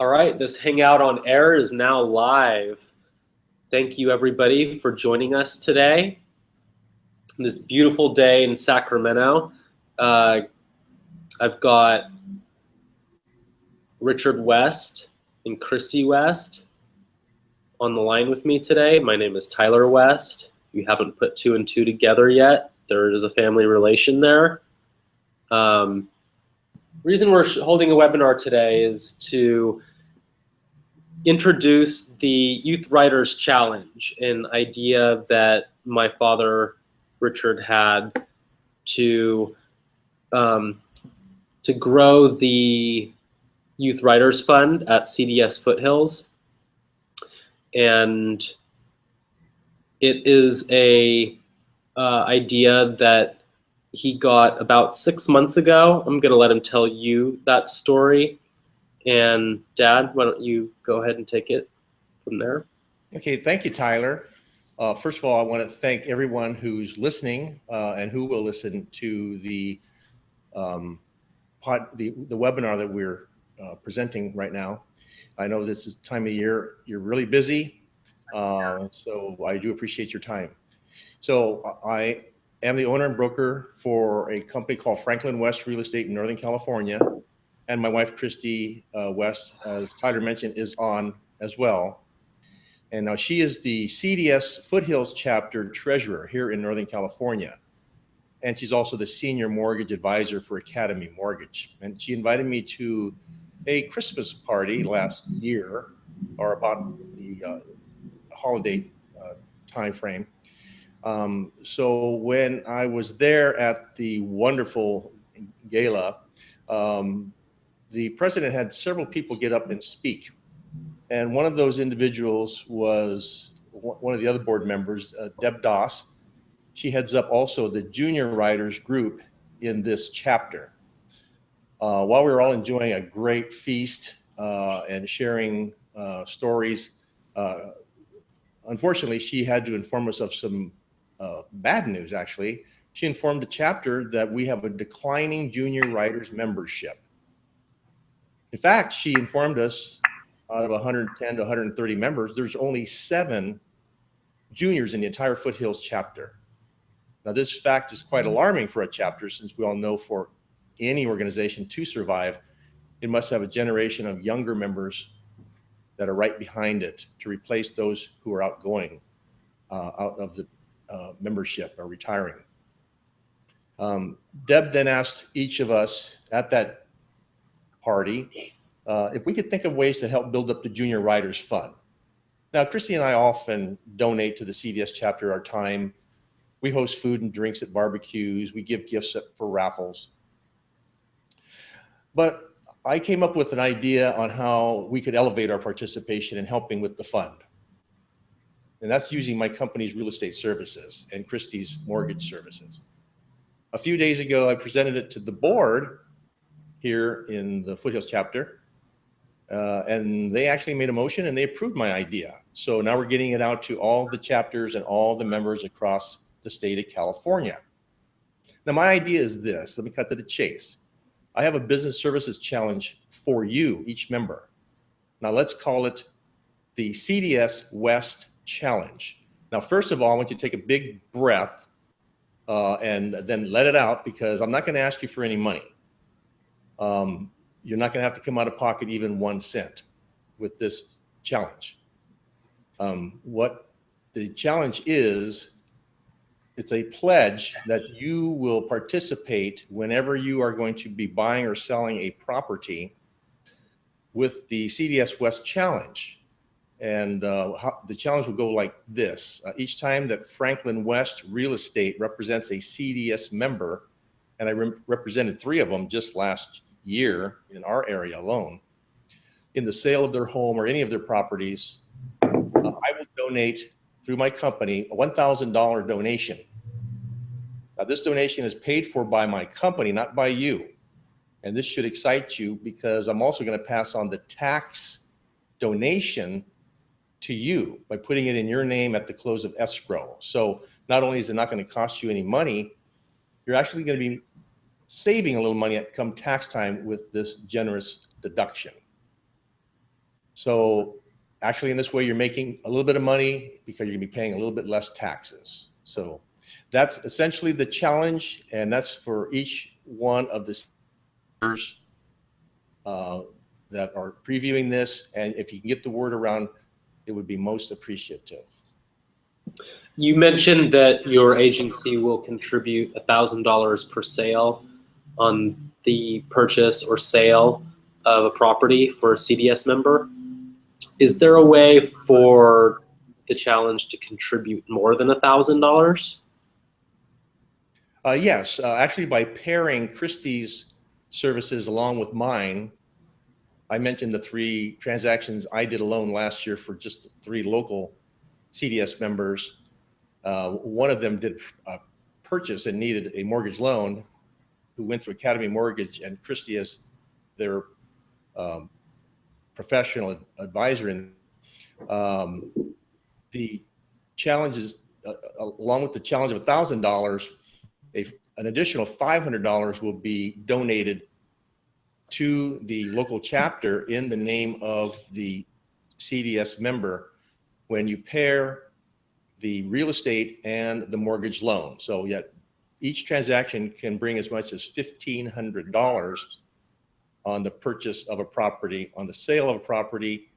All right, this Hangout on Air is now live. Thank you, everybody, for joining us today. This beautiful day in Sacramento. I've got Richard West and Christy West on the line with me today. My name is Tyler West. You haven't put two and two together yet. There is a family relation there. Reason we're holding a webinar today is to introduce the Youth Writers Challenge, an idea that my father, Richard, had to grow the Youth Writers Fund at CDS Foothills. And it is a idea that he got about 6 months ago. I'm gonna let him tell you that story. And Dad, why don't you go ahead and take it from there? Okay, thank you, Tyler. First of all, I want to thank everyone who's listening and who will listen to the webinar that we're presenting right now. I know this is time of year, you're really busy, so I do appreciate your time. So I am the owner and broker for a company called Franklin West Real Estate in Northern California. And my wife, Christy West, as Tyler mentioned, is on as well. And now she is the CDS Foothills chapter treasurer here in Northern California. And she's also the senior mortgage advisor for Academy Mortgage. And she invited me to a Christmas party last year, or about the holiday time frame. So when I was there at the wonderful gala, the president had several people get up and speak. And one of those individuals was one of the other board members, Deb Doss. She heads up also the junior writers group in this chapter. While we were all enjoying a great feast and sharing stories, unfortunately, she had to inform us of some bad news, actually. She informed the chapter that we have a declining junior writers membership. In fact, she informed us out of 110 to 130 members, there's only 7 juniors in the entire Foothills chapter. Now, this fact is quite alarming for a chapter, since we all know for any organization to survive, it must have a generation of younger members that are right behind it to replace those who are outgoing out of the membership or retiring. Deb then asked each of us at that party if we could think of ways to help build up the Junior Writers Fund. Now, Christy and I often donate to the CDS chapter our time. We host food and drinks at barbecues. We give gifts for raffles. But I came up with an idea on how we could elevate our participation in helping with the fund. And that's using my company's real estate services and Christy's mortgage services. A few days ago, I presented it to the board here in the Foothills chapter, and they actually made a motion and they approved my idea. So now we're getting it out to all the chapters and all the members across the state of California. Now, my idea is this. Let me cut to the chase. I have a business services challenge for you, each member. Now let's call it the CDS West Challenge. Now, first of all, I want you to take a big breath and then let it out, because I'm not going to ask you for any money. You're not going to have to come out of pocket even 1 cent with this challenge. What the challenge is, it's a pledge that you will participate whenever you are going to be buying or selling a property with the CDS West Challenge. And the challenge will go like this. Each time that Franklin West Real Estate represents a CDS member, and I represented 3 of them just last year in our area alone, in the sale of their home or any of their properties, I will donate through my company a $1,000 donation. Now, this donation is paid for by my company, not by you. And this should excite you, because I'm also going to pass on the tax donation to you by putting it in your name at the close of escrow. So not only is it not going to cost you any money, you're actually going to be saving a little money at come tax time with this generous deduction. So actually in this way, you're making a little bit of money because you're gonna be paying a little bit less taxes. So that's essentially the challenge, and that's for each one of the speakers that are previewing this. And if you can get the word around, it would be most appreciative. You mentioned that your agency will contribute $1,000 per sale on the purchase or sale of a property for a CDS member. Is there a way for the challenge to contribute more than $1,000? Yes, actually by pairing Christie's services along with mine, I mentioned the 3 transactions I did alone last year for just 3 local CDS members. One of them did a purchase and needed a mortgage loan, who went through Academy Mortgage and Christie as their professional advisor. And the challenges, along with the challenge of $1,000, an additional $500 will be donated to the local chapter in the name of the CDS member when you pair the real estate and the mortgage loan. So yet each transaction can bring as much as $1,500 on the purchase of a property. On the sale of a property,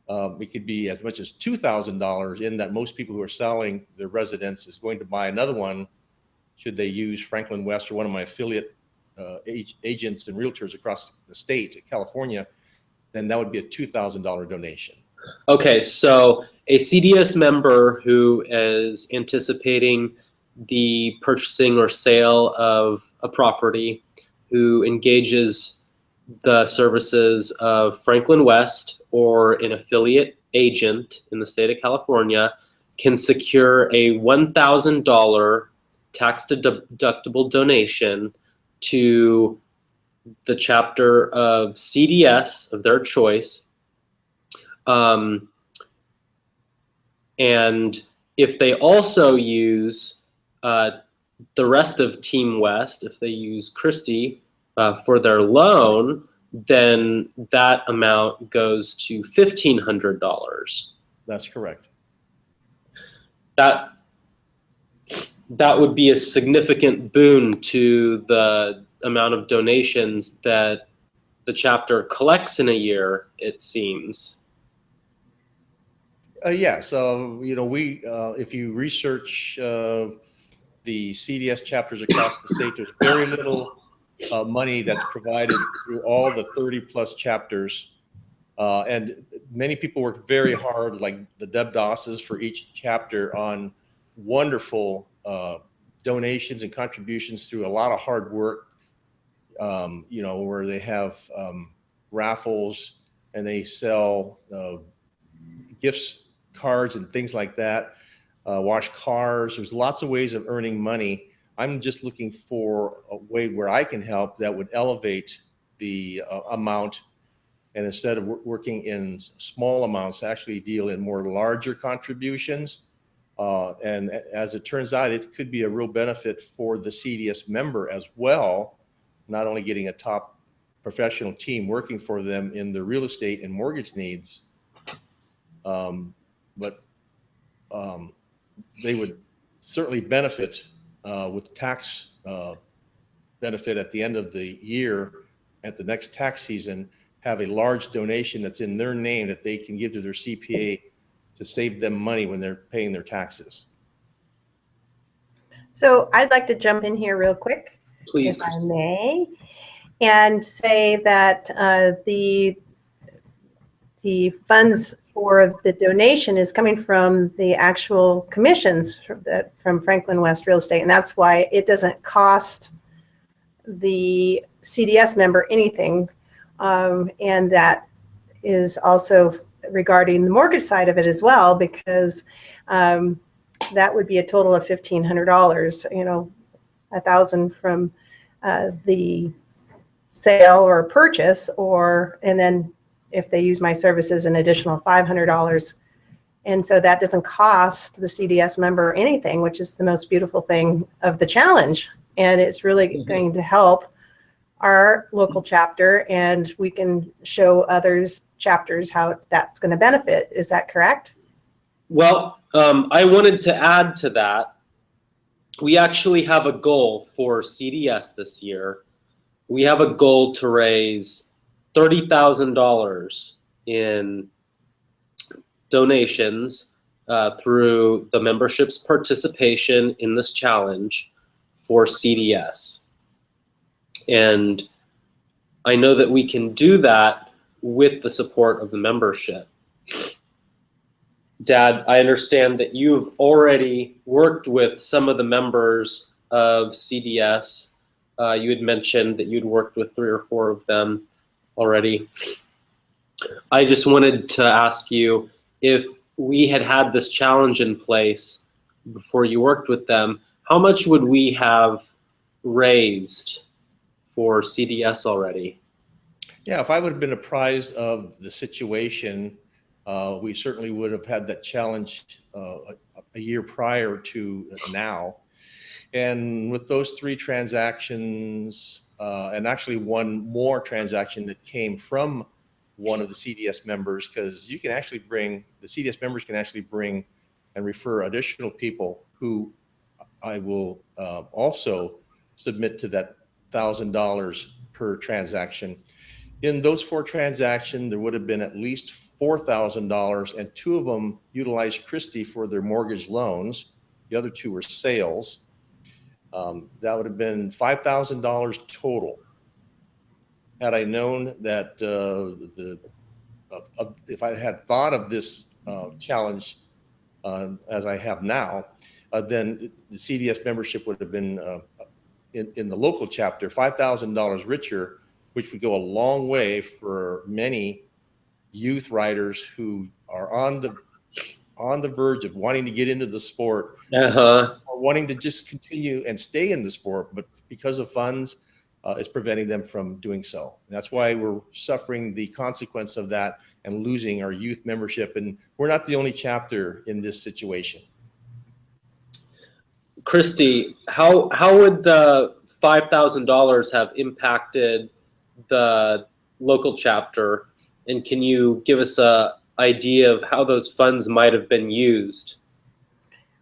it could be as much as $2,000, in that most people who are selling their residence is going to buy another one should they use Franklin West or one of my affiliate agents and realtors across the state, California. Then that would be a $2,000 donation. Okay, so a CDS member who is anticipating the purchasing or sale of a property, who engages the services of Franklin West or an affiliate agent in the state of California, can secure a $1,000 tax-deductible donation to the chapter of CDS of their choice. And if they also use the rest of Team West, if they use Christie for their loan, then that amount goes to $1,500. That's correct. That would be a significant boon to the amount of donations that the chapter collects in a year, it seems. Yes, you know, if you research the CDS chapters across the state, there's very little money that's provided through all the 30+ chapters. And many people work very hard, like the Deb Dosses for each chapter, on wonderful donations and contributions through a lot of hard work, you know, where they have raffles and they sell gifts, cards and things like that, wash cars. There's lots of ways of earning money. I'm just looking for a way where I can help that would elevate the amount, and instead of working in small amounts, actually deal in more larger contributions. And as it turns out, it could be a real benefit for the CDS member as well, not only getting a top professional team working for them in the real estate and mortgage needs, but they would certainly benefit with tax benefit at the end of the year, at the next tax season, have a large donation that's in their name that they can give to their CPA to save them money when they're paying their taxes. So I'd like to jump in here real quick, Please, if I may, and say that the funds for the donation is coming from the actual commissions from Franklin West Real Estate, and that's why it doesn't cost the CDS member anything, and that is also regarding the mortgage side of it as well, because that would be a total of $1,500. You know, $1,000 from the sale or purchase, and then if they use my services, an additional $500. And so that doesn't cost the CDS member anything, which is the most beautiful thing of the challenge. And it's really going to help our local chapter, and we can show others chapters how that's going to benefit. Is that correct? Well, I wanted to add to that. We actually have a goal for CDS this year. We have a goal to raise $30,000 in donations through the membership's participation in this challenge for CDS. And I know that we can do that with the support of the membership. Dad, I understand that you've already worked with some of the members of CDS. You had mentioned that you'd worked with 3 or 4 of them already. I just wanted to ask you, if we had had this challenge in place before you worked with them, how much would we have raised for CDS already? Yeah, if I would have been apprised of the situation, we certainly would have had that challenge a year prior to now. And with those 3 transactions, and actually one more transaction that came from one of the CDS members, because you can actually bring, the CDS members can actually bring and refer additional people who I will also submit to that $1,000 per transaction. In those 4 transactions, there would have been at least $4,000, and 2 of them utilized Christie for their mortgage loans. The other 2 were sales. That would have been $5,000 total. Had I known that if I had thought of this challenge as I have now, then the CDS membership would have been in the local chapter $5,000 richer, which would go a long way for many youth riders who are on the verge of wanting to get into the sport, or wanting to just continue and stay in the sport, but because of funds, is preventing them from doing so. And that's why we're suffering the consequence of that and losing our youth membership. And we're not the only chapter in this situation. Christy, how would the $5,000 have impacted the local chapter? And can you give us an idea of how those funds might have been used?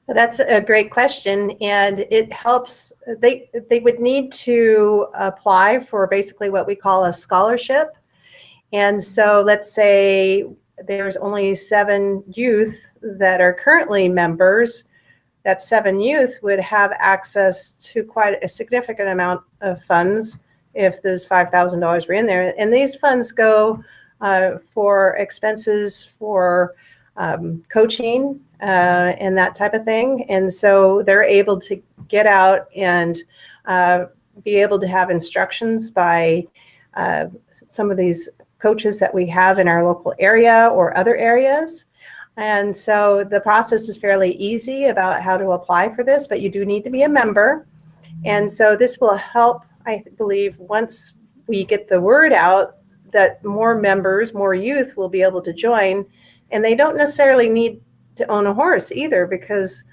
Well, that's a great question, and it helps. They would need to apply for basically what we call a scholarship. And so let's say there's only 7 youth that are currently members. That 7 youth would have access to quite a significant amount of funds if those $5,000 were in there. And these funds go for expenses for coaching and that type of thing. And so they're able to get out and be able to have instructions by some of these coaches that we have in our local area or other areas. And so the process is fairly easy about how to apply for this, but you do need to be a member. And so this will help, I believe, once we get the word out, that more members, more youth will be able to join. And they don't necessarily need to own a horse either, because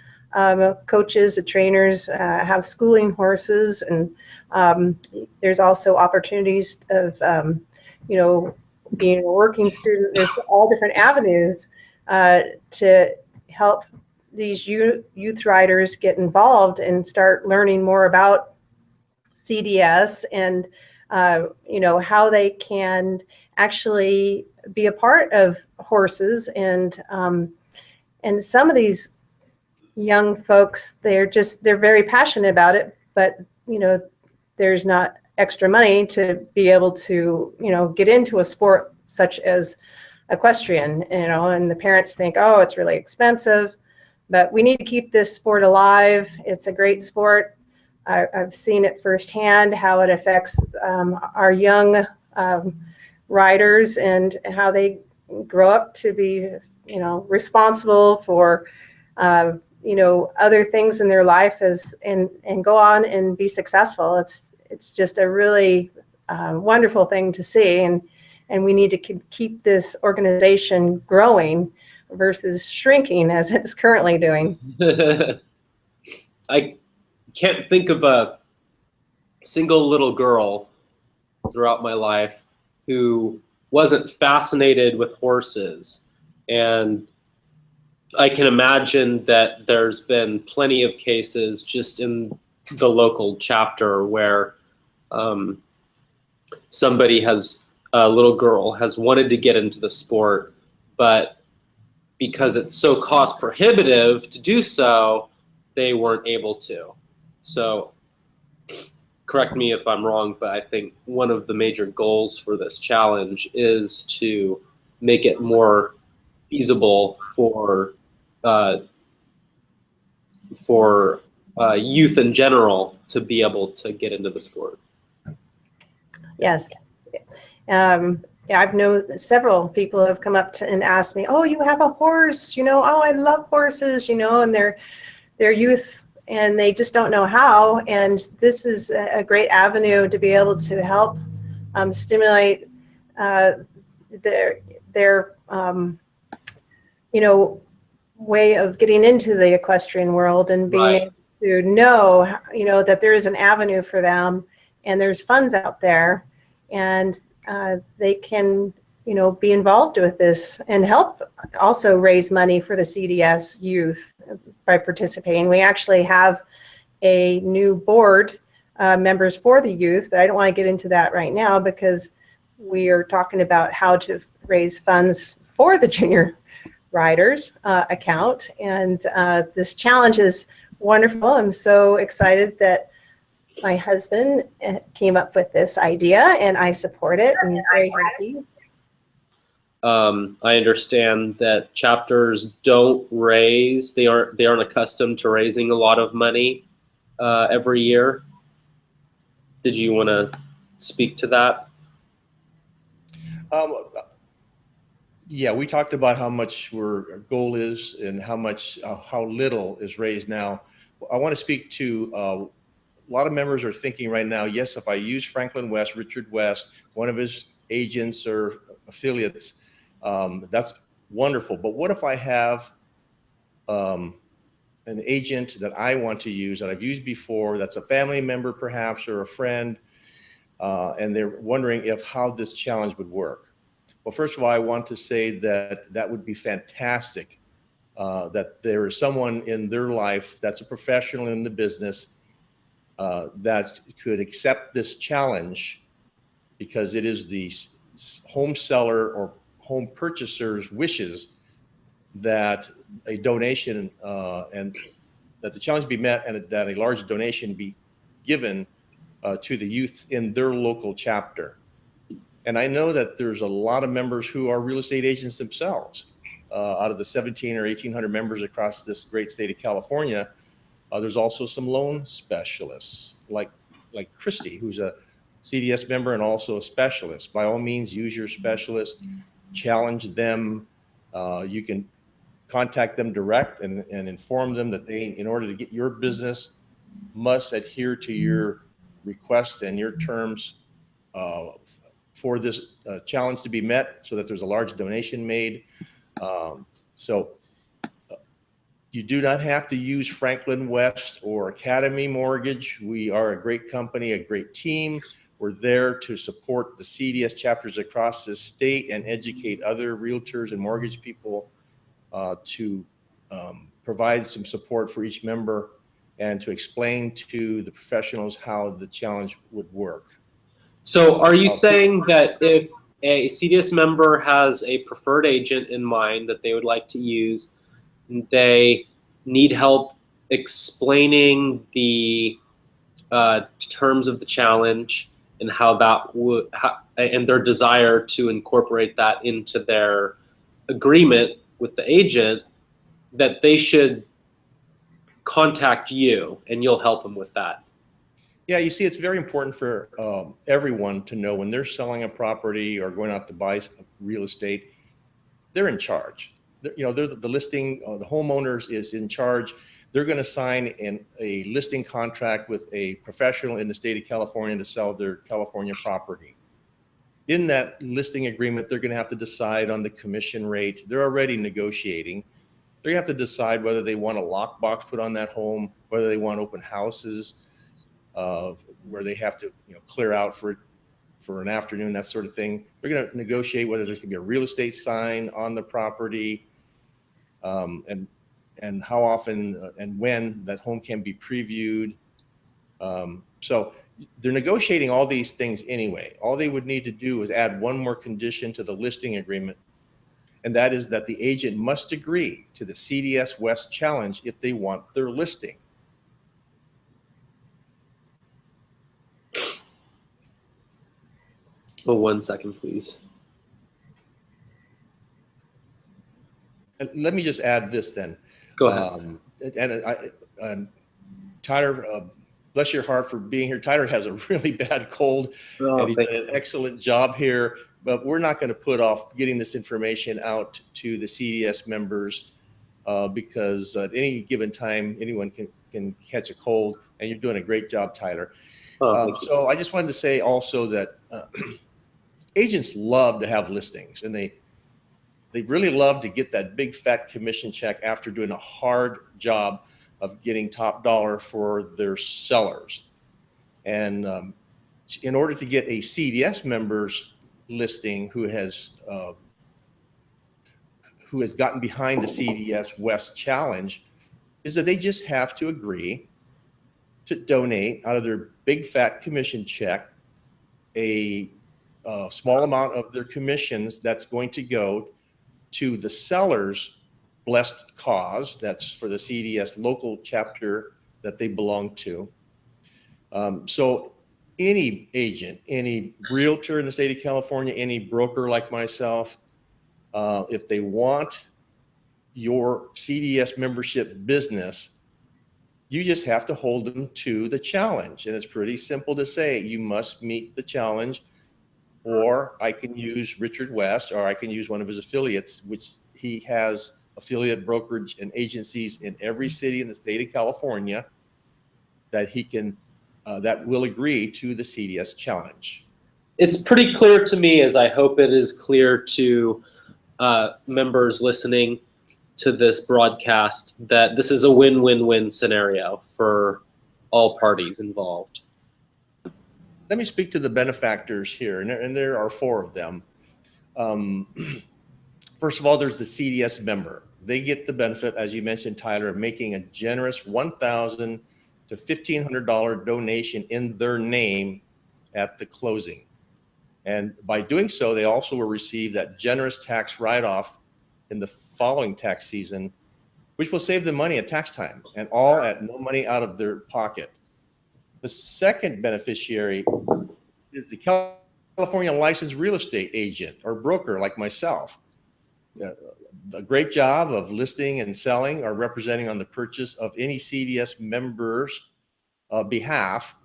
coaches and trainers have schooling horses, and there's also opportunities of, being a working student. There's all different avenues to help these youth riders get involved and start learning more about CDS and how they can actually be a part of horses. And some of these young folks, they're very passionate about it, but there's not extra money to be able to get into a sport such as equestrian, and the parents think, oh, it's really expensive, but we need to keep this sport alive. It's a great sport. I've seen it firsthand, how it affects our young riders and how they grow up to be, responsible for, other things in their life and go on and be successful. It's just a really wonderful thing to see. And we need to keep this organization growing versus shrinking as it's currently doing. I can't think of a single little girl throughout my life who wasn't fascinated with horses. And I can imagine that there's been plenty of cases just in the local chapter where somebody has, a little girl has wanted to get into the sport, but because it's so cost prohibitive to do so, they weren't able to. So correct me if I'm wrong, but I think one of the major goals for this challenge is to make it more feasible for youth in general to be able to get into the sport. Yes. Yeah, I've known several people have come up to and asked me, "Oh, you have a horse? Oh, I love horses, and they're youth and they just don't know how." And this is a great avenue to be able to help stimulate their way of getting into the equestrian world and being Right. able to know, that there is an avenue for them and there's funds out there, and they can, be involved with this and help also raise money for the CDS youth by participating. We actually have a new board members for the youth, but I don't want to get into that right now because we are talking about how to raise funds for the junior riders account. And this challenge is wonderful. I'm so excited that my husband came up with this idea, and I support it. I'm very happy. I understand that chapters don't raise; they aren't accustomed to raising a lot of money every year. Did you want to speak to that? Yeah, we talked about how much our goal is and how little is raised now. I want to speak to a lot of members are thinking right now, yes, if I use Franklin West, Richard West, one of his agents or affiliates, that's wonderful. But what if I have an agent that I want to use that I've used before, that's a family member perhaps or a friend, and they're wondering how this challenge would work? Well, first of all, I want to say that would be fantastic, that there is someone in their life that's a professional in the business that could accept this challenge, because it is the home seller or home purchaser's wishes that a donation and that the challenge be met, and that a large donation be given to the youth in their local chapter. And I know that there's a lot of members who are real estate agents themselves. Out of the 17 or 1,800 members across this great state of California, there's also some loan specialists like Christy, who's a CDS member and also a specialist. By all means, use your specialist, challenge them. You can contact them direct and inform them that they, in order to get your business, must adhere to your request and your terms for this challenge to be met, so that there's a large donation made. So you do not have to use Franklin West or Academy Mortgage. We are a great company, a great team. We're there to support the CDS chapters across this state and educate other realtors and mortgage people to provide some support for each member and to explain to the professionals how the challenge would work. So are you saying that if a CDS member has a preferred agent in mind that they would like to use, they need help explaining the terms of the challenge and how that would, and their desire to incorporate that into their agreement with the agent, that they should contact you and you'll help them with that? Yeah, you see, it's very important for everyone to know when they're selling a property or going out to buy real estate, they're in charge. They're the listing, the homeowners is in charge. They're going to sign a listing contract with a professional in the state of California to sell their California property. In that listing agreement, they're going to have to decide on the commission rate. They're already negotiating. They're going to have to decide whether they want a lockbox put on that home, whether they want open houses, where they have to clear out for for an afternoon, that sort of thing. They're going to negotiate whether there can be a real estate sign on the property, and how often and when that home can be previewed. So they're negotiating all these things anyway. All they would need to do is add one more condition to the listing agreement, and that is that the agent must agree to the CDS West Challenge if they want their listing. Oh, 1 second, please. And let me just add this then. Go ahead. Tyler, bless your heart for being here. Tyler has a really bad cold, and he's done an excellent job here, but we're not going to put off getting this information out to the CDS members because at any given time, anyone can catch a cold, and you're doing a great job, Tyler. So I just wanted to say also that agents love to have listings, and they really love to get that big fat commission check after doing a hard job of getting top dollar for their sellers. And in order to get a CDS member's listing who has gotten behind the CDS West Challenge, is that they just have to agree to donate out of their big fat commission check a small amount of their commissions that's going to go to the seller's blessed cause. That's for the CDS local chapter that they belong to. So any agent, any realtor in the state of California, any broker like myself, if they want your CDS membership business, you just have to hold them to the challenge. And it's pretty simple to say, you must meet the challenge, or I can use Richard West, or I can use one of his affiliates, which he has affiliate brokerage and agencies in every city in the state of California that he can, that will agree to the CDS challenge. It's pretty clear to me, as I hope it is clear to members listening to this broadcast, that this is a win-win-win scenario for all parties involved. Let me speak to the benefactors here, and there are 4 of them. First of all, there's the CDS member. They get the benefit, as you mentioned, Tyler, of making a generous $1,000 to $1,500 donation in their name at the closing. And by doing so, they also will receive that generous tax write-off in the following tax season, which will save them money at tax time, and all at no money out of their pocket. The second beneficiary is the California licensed real estate agent or broker like myself. A great job of listing and selling or representing on the purchase of any CDS member's behalf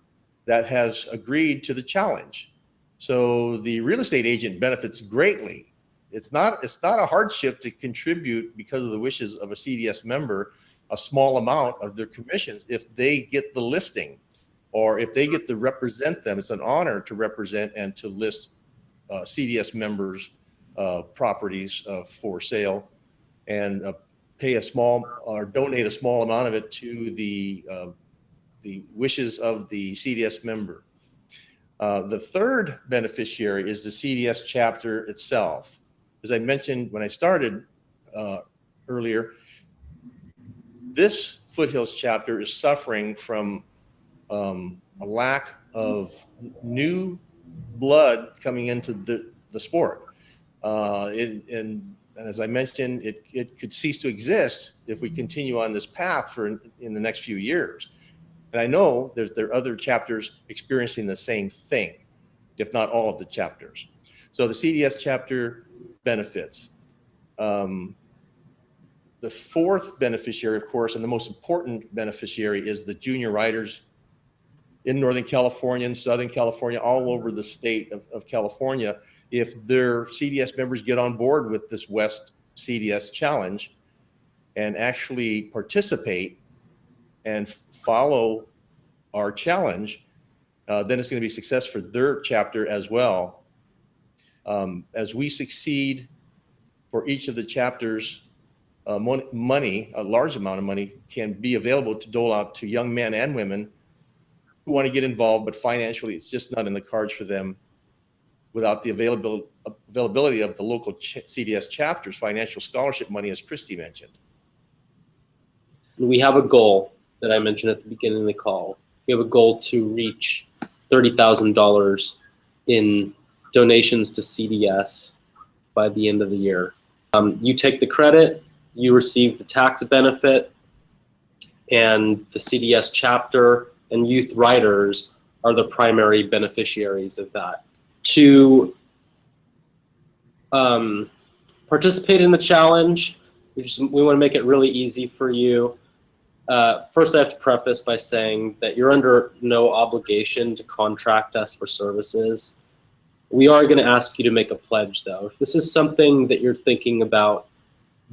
that has agreed to the challenge. So the real estate agent benefits greatly. It's not a hardship to contribute because of the wishes of a CDS member a small amount of their commissions if they get the listing, or if they get to represent them. It's an honor to represent and to list CDS members' properties for sale, and pay a small or donate a small amount of it to the wishes of the CDS member. The third beneficiary is the CDS chapter itself. As I mentioned when I started earlier, this Foothills chapter is suffering from a lack of new blood coming into the sport. And as I mentioned, it could cease to exist if we continue on this path in the next few years. And I know there are other chapters experiencing the same thing, if not all of the chapters. So the CDS chapter benefits. The fourth beneficiary, of course, and the most important beneficiary, is the junior writers in Northern California and Southern California, all over the state of California. If their CDS members get on board with this West CDS challenge and actually participate and follow our challenge, then it's going to be success for their chapter as well. As we succeed for each of the chapters, money, a large amount of money, can be available to dole out to young men and women who want to get involved, but financially it's just not in the cards for them without the availability of the local CDS chapters financial scholarship money, as Christy mentioned. We have a goal that I mentioned at the beginning of the call. We have a goal to reach $30,000 in donations to CDS by the end of the year. You take the credit, you receive the tax benefit, and the CDS chapter and youth writers are the primary beneficiaries of that. To participate in the challenge, we want to make it really easy for you. First, I have to preface by saying that you're under no obligation to contract us for services. We are going to ask you to make a pledge, though. If this is something that you're thinking about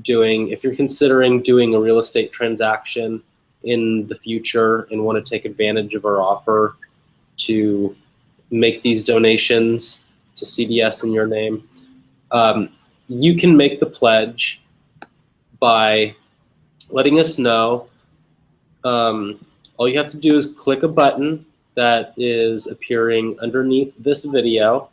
doing, if you're considering doing a real estate transaction in the future and want to take advantage of our offer to make these donations to CDS in your name, you can make the pledge by letting us know. All you have to do is click a button that is appearing underneath this video.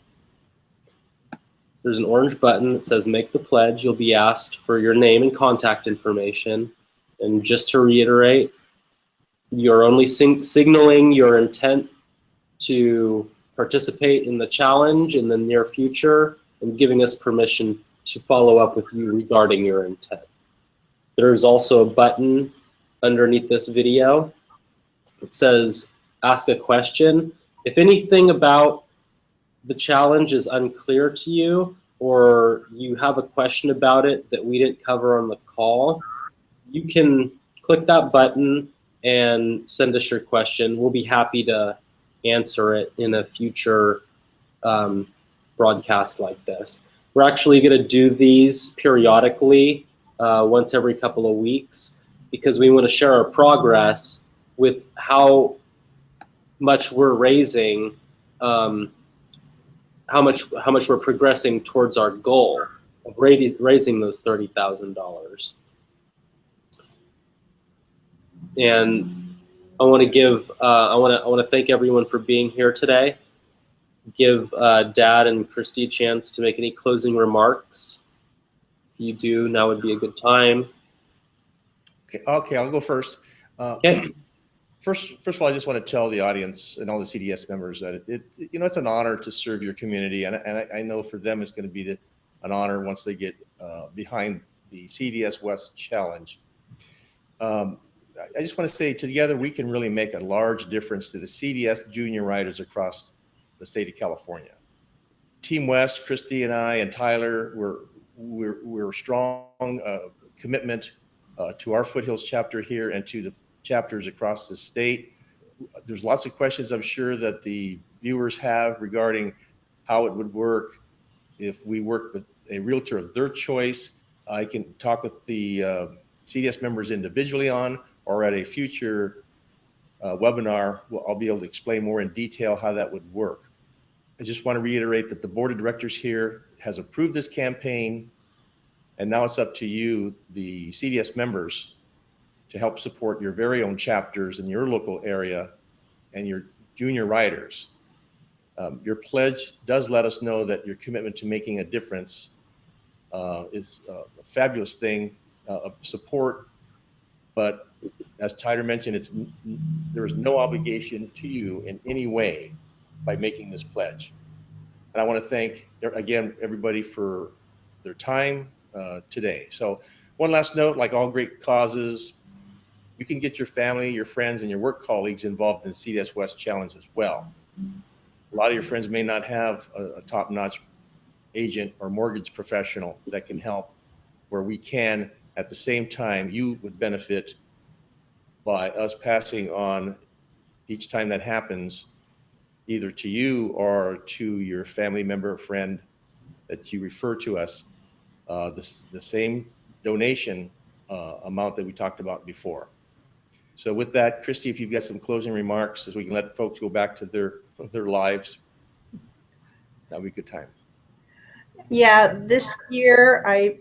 There's an orange button that says make the pledge. You'll be asked for your name and contact information. And just to reiterate, you're only signaling your intent to participate in the challenge in the near future and giving us permission to follow up with you regarding your intent. There's also a button underneath this video. It says ask a question. If anything about the challenge is unclear to you, or you have a question about it that we didn't cover on the call, you can click that button and send us your question. We'll be happy to answer it in a future broadcast like this. We're actually going to do these periodically, once every couple of weeks, because we want to share our progress with how much we're raising, how much we're progressing towards our goal of raising those $30,000. And I want to give I want to thank everyone for being here today. Give Dad and Christy a chance to make any closing remarks. If you do, now would be a good time. Okay, I'll go first. Okay. First of all, I just want to tell the audience and all the CDS members that it's an honor to serve your community, and I know for them it's going to be an honor once they get behind the CDS West Challenge. I just want to say together we can really make a large difference to the CDS junior riders across the state of California. Team West, Christy and I and Tyler, we're strong commitment to our Foothills chapter here and to the chapters across the state. There's lots of questions I'm sure that the viewers have regarding how it would work if we work with a realtor of their choice. I can talk with the CDS members individually on, or at a future webinar, I'll be able to explain more in detail how that would work. I just want to reiterate that the board of directors here has approved this campaign, and now it's up to you, the CDS members, to help support your very own chapters in your local area and your junior riders. Your pledge does let us know that your commitment to making a difference is a fabulous thing of support, but as Tyler mentioned, there is no obligation to you in any way by making this pledge. And I want to thank, again, everybody for their time today. So one last note, like all great causes, you can get your family, your friends, and your work colleagues involved in the CDS West Challenge as well. A lot of your friends may not have a top-notch agent or mortgage professional that can help, where we can, at the same time, you would benefit by us passing on each time that happens, either to you or to your family member or friend that you refer to us, the same donation amount that we talked about before. So with that, Christy, if you've got some closing remarks, as we can let folks go back to their lives, that'd be a good time. Yeah, this year I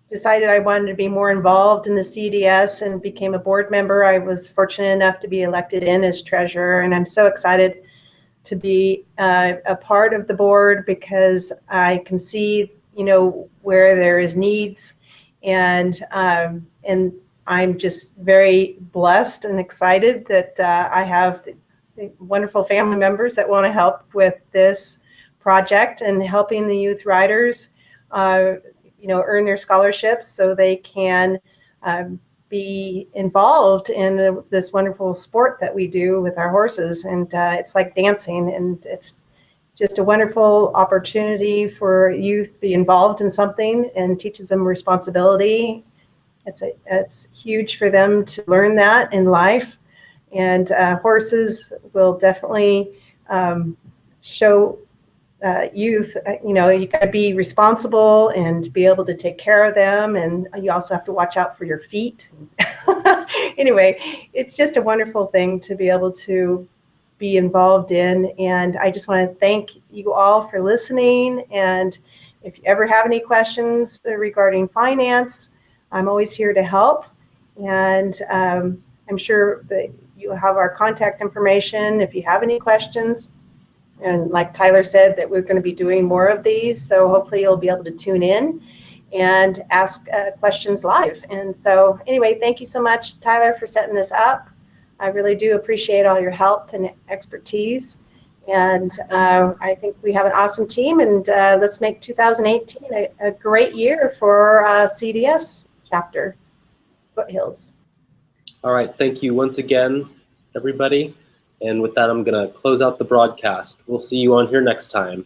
decided I wanted to be more involved in the CDS and became a board member. I was fortunate enough to be elected in as treasurer, and I'm so excited to be a part of the board because I can see, where there is needs, and I'm just very blessed and excited that I have wonderful family members that want to help with this project and helping the youth riders, earn their scholarships so they can be involved in this wonderful sport that we do with our horses. And it's like dancing, and it's just a wonderful opportunity for youth to be involved in something and teaches them responsibility. It's huge for them to learn that in life. And horses will definitely show youth, you got to be responsible and be able to take care of them. And you also have to watch out for your feet. Anyway, it's just a wonderful thing to be able to be involved in. And I just want to thank you all for listening. And if you ever have any questions regarding finance, I'm always here to help. And I'm sure that you'll have our contact information if you have any questions. And like Tyler said, that we're going to be doing more of these. So hopefully you'll be able to tune in and ask questions live. And so anyway, thank you so much, Tyler, for setting this up. I really do appreciate all your help and expertise. And I think we have an awesome team. And let's make 2018 a great year for CDS chapter, Foothills. All right. Thank you once again, everybody. And with that, I'm going to close out the broadcast. We'll see you on here next time.